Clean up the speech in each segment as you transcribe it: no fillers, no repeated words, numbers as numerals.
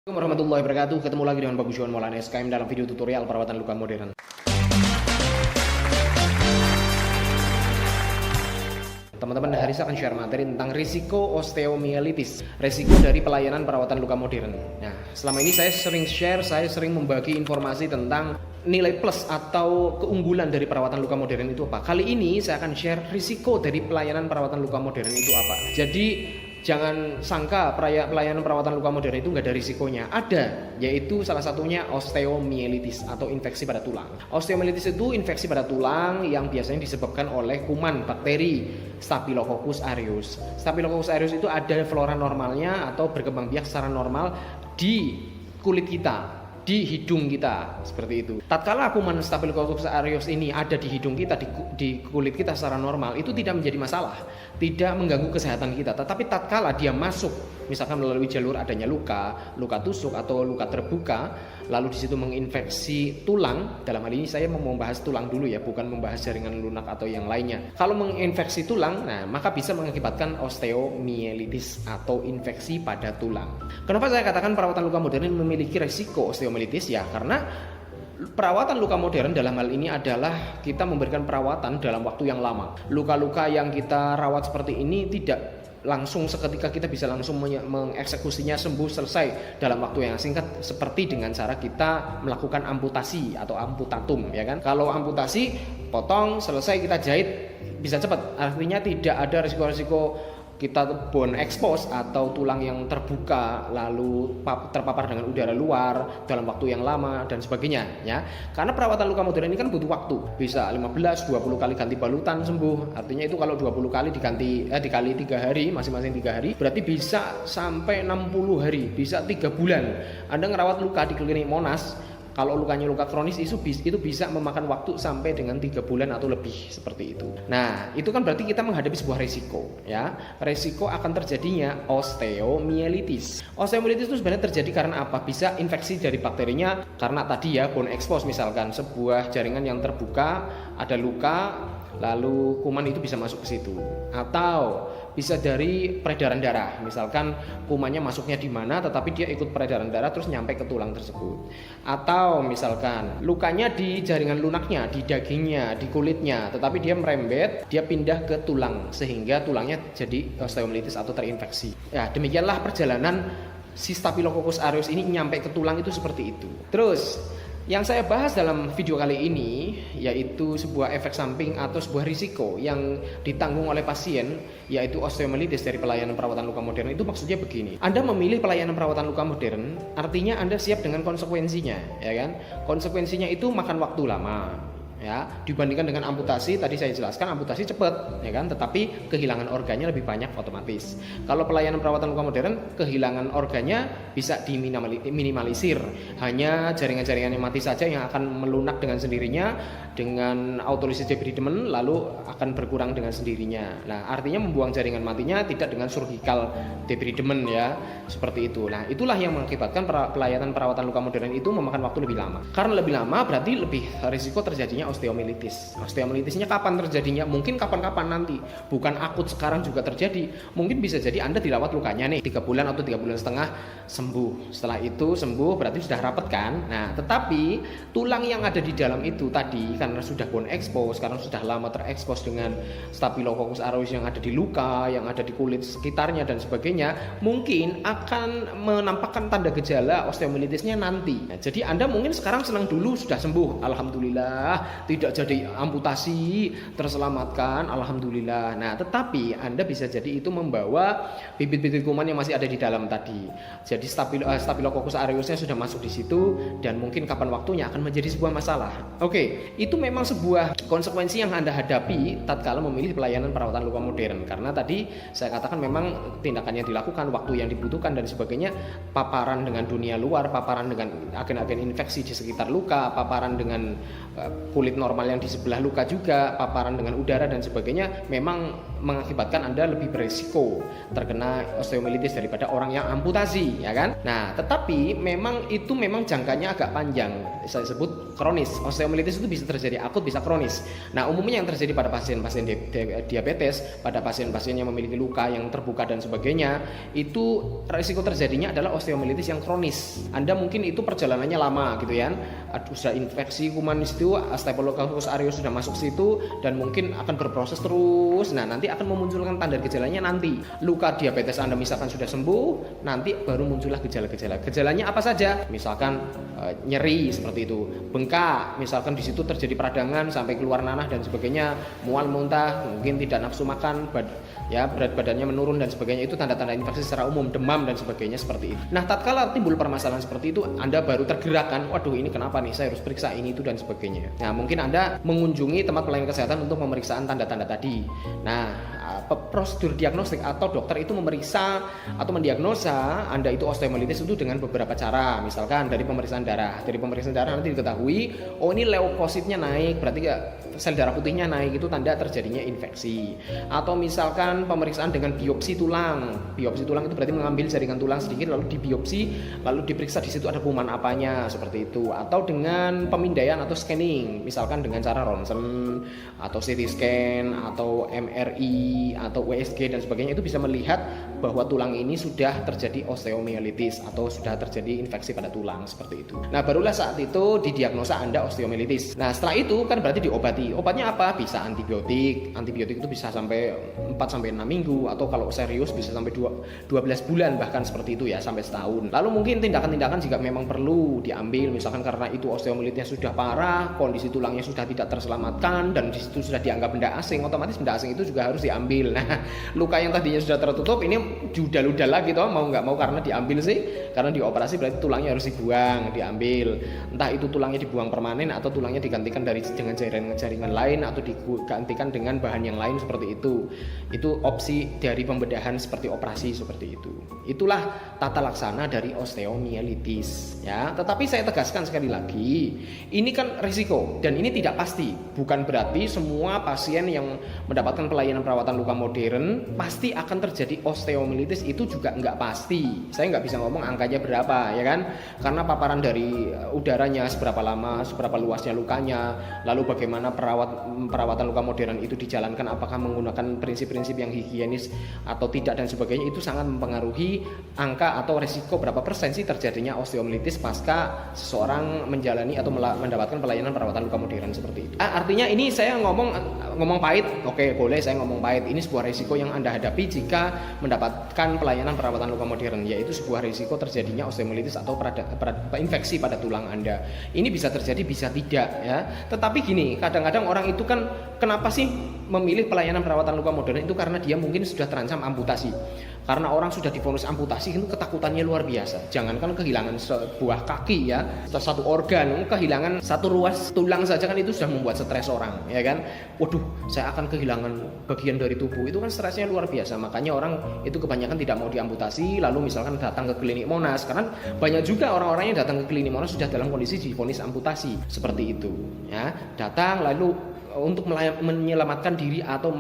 Assalamualaikum warahmatullahi wabarakatuh. Ketemu lagi dengan Pak Busyon Maulana SKM dalam video tutorial perawatan luka modern. Teman-teman, hari saya akan share materi tentang risiko osteomielitis, risiko dari pelayanan perawatan luka modern. Nah, selama ini saya sering membagi informasi tentang nilai plus atau keunggulan dari perawatan luka modern itu apa. Kali ini saya akan share risiko dari pelayanan perawatan luka modern itu apa. Jadi jangan sangka pelayanan perawatan luka modern itu nggak ada risikonya. Ada, yaitu salah satunya osteomielitis atau infeksi pada tulang. Osteomielitis itu infeksi pada tulang yang biasanya disebabkan oleh kuman bakteri Staphylococcus aureus. Staphylococcus aureus itu ada flora normalnya atau berkembang biak secara normal di kulit kita, di hidung kita, seperti itu. Tatkala kuman Staphylococcus aureus ini ada di hidung kita, di kulit kita secara normal, itu tidak menjadi masalah, tidak mengganggu kesehatan kita. Tetapi tatkala dia masuk, misalkan melalui jalur adanya luka tusuk atau luka terbuka, lalu di situ menginfeksi tulang. Dalam hal ini saya mau membahas tulang dulu ya, bukan membahas jaringan lunak atau yang lainnya. Kalau menginfeksi tulang, nah maka bisa mengakibatkan osteomielitis atau infeksi pada tulang. Kenapa saya katakan perawatan luka modern memiliki risiko osteomielitis? Ya karena perawatan luka modern dalam hal ini adalah kita memberikan perawatan dalam waktu yang lama. Luka-luka yang kita rawat seperti ini tidak langsung seketika kita bisa langsung mengeksekusinya sembuh selesai dalam waktu yang singkat, seperti dengan cara kita melakukan amputasi atau amputatum, ya kan. Kalau amputasi potong selesai kita jahit bisa cepat, artinya tidak ada risiko-risiko kita bone expose atau tulang yang terbuka lalu terpapar dengan udara luar dalam waktu yang lama dan sebagainya ya. Karena perawatan luka modern ini kan butuh waktu. Bisa 15-20 kali ganti balutan sembuh. Artinya itu kalau 20 kali dikali 3 hari, masing-masing 3 hari, berarti bisa sampai 60 hari, bisa 3 bulan. Anda ngerawat luka di klinik Monas, kalau lukanya luka kronis itu bisa memakan waktu sampai dengan 3 bulan atau lebih, seperti itu. Nah, itu kan berarti kita menghadapi sebuah risiko ya. Risiko akan terjadinya osteomielitis. Osteomielitis itu sebenarnya terjadi karena apa? Bisa infeksi dari bakterinya karena tadi ya bone expose, misalkan sebuah jaringan yang terbuka, ada luka, lalu kuman itu bisa masuk ke situ. Atau bisa dari peredaran darah, misalkan kumannya masuknya di mana tetapi dia ikut peredaran darah terus nyampe ke tulang tersebut. Atau misalkan lukanya di jaringan lunaknya, di dagingnya, di kulitnya, tetapi dia merembet, dia pindah ke tulang sehingga tulangnya jadi osteomielitis atau terinfeksi. Ya, demikianlah perjalanan si Staphylococcus aureus ini nyampe ke tulang itu seperti itu. Terus yang saya bahas dalam video kali ini yaitu sebuah efek samping atau sebuah risiko yang ditanggung oleh pasien, yaitu osteomielitis dari pelayanan perawatan luka modern. Itu maksudnya begini, Anda memilih pelayanan perawatan luka modern, artinya Anda siap dengan konsekuensinya, ya kan? Konsekuensinya itu makan waktu lama ya, dibandingkan dengan amputasi. Tadi saya jelaskan amputasi cepat ya kan, tetapi kehilangan organnya lebih banyak otomatis. Kalau pelayanan perawatan luka modern, kehilangan organnya bisa diminimalisir, hanya jaringan-jaringan yang mati saja yang akan melunak dengan sendirinya dengan autolysis debridement, lalu akan berkurang dengan sendirinya. Nah, artinya membuang jaringan matinya tidak dengan surgical debridement ya, seperti itu. Nah, itulah yang mengakibatkan pelayanan perawatan luka modern itu memakan waktu lebih lama. Karena lebih lama berarti lebih risiko terjadinya osteomielitis. Osteomielitisnya kapan terjadinya? Mungkin kapan-kapan nanti, bukan akut sekarang juga terjadi. Mungkin bisa jadi Anda dirawat lukanya nih 3 bulan atau 3 bulan setengah sembuh. Setelah itu sembuh berarti sudah rapat kan? Nah, tetapi tulang yang ada di dalam itu tadi karena sudah bone expose, karena sudah lama terekspos dengan Staphylococcus aureus yang ada di luka, yang ada di kulit sekitarnya dan sebagainya, mungkin akan menampakkan tanda gejala osteomielitisnya nanti. Nah, jadi Anda mungkin sekarang senang dulu sudah sembuh, alhamdulillah, tidak jadi amputasi, terselamatkan, alhamdulillah. Nah, tetapi Anda bisa jadi itu membawa bibit-bibit kuman yang masih ada di dalam tadi. Jadi Staphylococcus aureusnya sudah masuk di situ dan mungkin kapan waktunya akan menjadi sebuah masalah. Oke, itu memang sebuah konsekuensi yang Anda hadapi tatkala memilih pelayanan perawatan luka modern. Karena tadi saya katakan memang tindakan yang dilakukan, waktu yang dibutuhkan dan sebagainya, paparan dengan dunia luar, paparan dengan agen-agen infeksi di sekitar luka, paparan dengan kulit kulit normal yang di sebelah luka juga, paparan dengan udara dan sebagainya, memang mengakibatkan Anda lebih berisiko terkena osteomielitis daripada orang yang amputasi, ya kan? Nah, tetapi memang jangkanya agak panjang. Saya sebut kronis. Osteomielitis itu bisa terjadi akut, bisa kronis. Nah, umumnya yang terjadi pada pasien-pasien diabetes, pada pasien-pasien yang memiliki luka yang terbuka dan sebagainya, itu risiko terjadinya adalah osteomielitis yang kronis. Anda mungkin itu perjalanannya lama gitu ya. Sudah infeksi kuman di situ, Staphylococcus aureus sudah masuk situ dan mungkin akan berproses terus. Nah, nanti akan memunculkan tanda gejalanya nanti. Luka diabetes Anda misalkan sudah sembuh, nanti baru muncullah gejala-gejala. Gejalanya apa saja? Misalkan nyeri seperti itu, bengkak, misalkan di situ terjadi peradangan sampai keluar nanah dan sebagainya, mual muntah, mungkin tidak nafsu makan, berat badannya menurun dan sebagainya. Itu tanda-tanda infeksi secara umum, demam dan sebagainya seperti itu. Nah, tatkala timbul permasalahan seperti itu, Anda baru tergerakkan, waduh ini kenapa nih, saya harus periksa ini itu dan sebagainya. Nah, mungkin Anda mengunjungi tempat pelayanan kesehatan untuk pemeriksaan tanda-tanda tadi. Nah, prosedur diagnostik atau dokter itu memeriksa atau mendiagnosa Anda itu osteomielitis itu dengan beberapa cara. Misalkan dari pemeriksaan darah. Dari pemeriksaan darah nanti diketahui, oh ini leukositnya naik, berarti sel darah putihnya naik, itu tanda terjadinya infeksi. Atau misalkan pemeriksaan dengan biopsi tulang. Biopsi tulang itu berarti mengambil jaringan tulang sedikit lalu dibiopsi, lalu diperiksa di situ ada kuman apanya, seperti itu. Atau dengan pemindaian atau scanning, misalkan dengan cara ronsen atau CT scan atau MRI atau USG dan sebagainya, itu bisa melihat bahwa tulang ini sudah terjadi osteomielitis atau sudah terjadi infeksi pada tulang seperti itu. Nah, barulah saat itu didiagnosa Anda osteomielitis. Nah, setelah itu kan berarti diobati. Obatnya apa? Bisa antibiotik. Antibiotik itu bisa sampai 4 sampai 6 minggu atau kalau serius bisa sampai 12 bulan bahkan seperti itu ya, sampai setahun. Lalu mungkin tindakan-tindakan jika memang perlu diambil, misalkan karena itu osteomielitesnya sudah parah, kondisi tulangnya sudah tidak terselamatkan dan di situ sudah dianggap benda asing, otomatis benda asing itu juga harus diambil. Nah, luka yang tadinya sudah tertutup ini judal-udal lagi toh, mau nggak mau karena diambil sih, karena dioperasi berarti tulangnya harus dibuang, diambil. Entah itu tulangnya dibuang permanen atau tulangnya digantikan dengan jaringan lain atau digantikan dengan bahan yang lain seperti itu. Itu opsi dari pembedahan seperti operasi seperti itu. Itulah tata laksana dari osteomielitis ya. Tetapi saya tegaskan sekali lagi, ini kan risiko dan ini tidak pasti. Bukan berarti semua pasien yang mendapatkan pelayanan perawatan luka modern pasti akan terjadi osteomielitis, itu juga nggak pasti. Saya nggak bisa ngomong angkanya berapa ya kan, karena paparan dari udaranya seberapa lama, seberapa luasnya lukanya, lalu bagaimana perawatan luka modern itu dijalankan, apakah menggunakan prinsip-prinsip yang higienis atau tidak dan sebagainya, itu sangat mempengaruhi angka atau resiko berapa persen sih terjadinya osteomielitis pasca seseorang menjalani atau mendapatkan pelayanan perawatan luka modern seperti itu. Artinya ini saya ngomong pahit, oke boleh saya ngomong pahit. Ini sebuah risiko yang Anda hadapi jika mendapatkan pelayanan perawatan luka modern, yaitu sebuah risiko terjadinya osteomielitis atau infeksi pada tulang Anda. Ini bisa terjadi, bisa tidak ya. Tetapi gini, kadang-kadang orang itu kan kenapa sih memilih pelayanan perawatan luka modern itu, karena dia mungkin sudah terancam amputasi. Karena orang sudah divonis amputasi itu ketakutannya luar biasa. Jangankan kehilangan sebuah kaki ya, satu organ, kehilangan satu ruas tulang saja kan itu sudah membuat stres orang, ya kan? Waduh, saya akan kehilangan bagian dari tubuh. Itu kan stresnya luar biasa. Makanya orang itu kebanyakan tidak mau diamputasi, lalu misalkan datang ke klinik Monas. Karena banyak juga orang-orang yang datang ke klinik Monas sudah dalam kondisi divonis amputasi. Seperti itu, ya. Datang lalu untuk menyelamatkan diri atau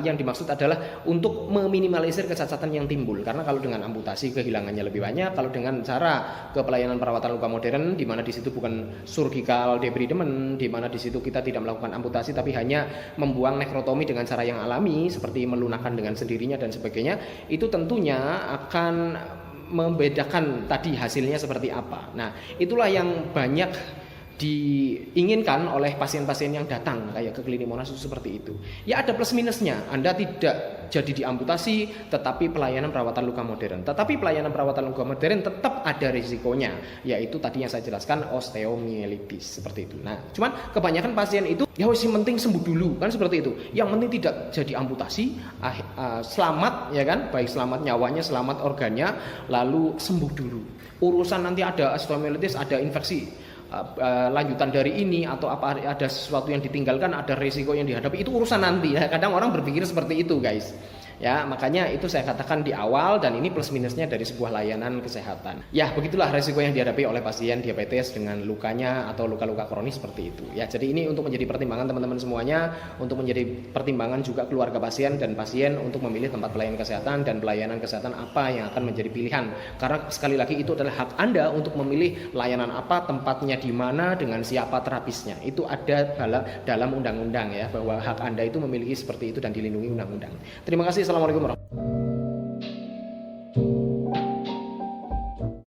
yang dimaksud adalah untuk meminimalisir kecacatan yang timbul. Karena kalau dengan amputasi kehilangannya lebih banyak, kalau dengan cara ke pelayanan perawatan luka modern di mana di situ bukan surgical debridement, di mana di situ kita tidak melakukan amputasi tapi hanya membuang nekrotomi dengan cara yang alami seperti melunakkan dengan sendirinya dan sebagainya, itu tentunya akan membedakan tadi hasilnya seperti apa. Nah, itulah yang banyak diinginkan oleh pasien-pasien yang datang kayak ke klinik Monas itu seperti itu. Ya ada plus minusnya. Anda tidak jadi diamputasi tetapi pelayanan perawatan luka modern. Tetapi pelayanan perawatan luka modern tetap ada risikonya, yaitu tadi yang saya jelaskan osteomielitis seperti itu. Nah, cuman kebanyakan pasien itu ya wis penting sembuh dulu kan seperti itu. Yang penting tidak jadi amputasi, selamat ya kan, baik selamat nyawanya, selamat organnya, lalu sembuh dulu. Urusan nanti ada osteomielitis, ada infeksi lanjutan dari ini atau apa, ada sesuatu yang ditinggalkan, ada resiko yang dihadapi, itu urusan nanti ya. Kadang orang berpikir seperti itu guys Ya, makanya itu saya katakan di awal, dan ini plus minusnya dari sebuah layanan kesehatan. Ya, begitulah resiko yang dihadapi oleh pasien diabetes dengan lukanya atau luka-luka kronis seperti itu. Ya, jadi ini untuk menjadi pertimbangan teman-teman semuanya, untuk menjadi pertimbangan juga keluarga pasien dan pasien untuk memilih tempat pelayanan kesehatan dan pelayanan kesehatan apa yang akan menjadi pilihan. Karena sekali lagi itu adalah hak Anda untuk memilih layanan apa, tempatnya di mana, dengan siapa terapisnya. Itu ada dalam undang-undang ya, bahwa hak Anda itu memiliki seperti itu dan dilindungi undang-undang. Terima kasih. Assalamualaikum warahmatullahi wabarakatuh.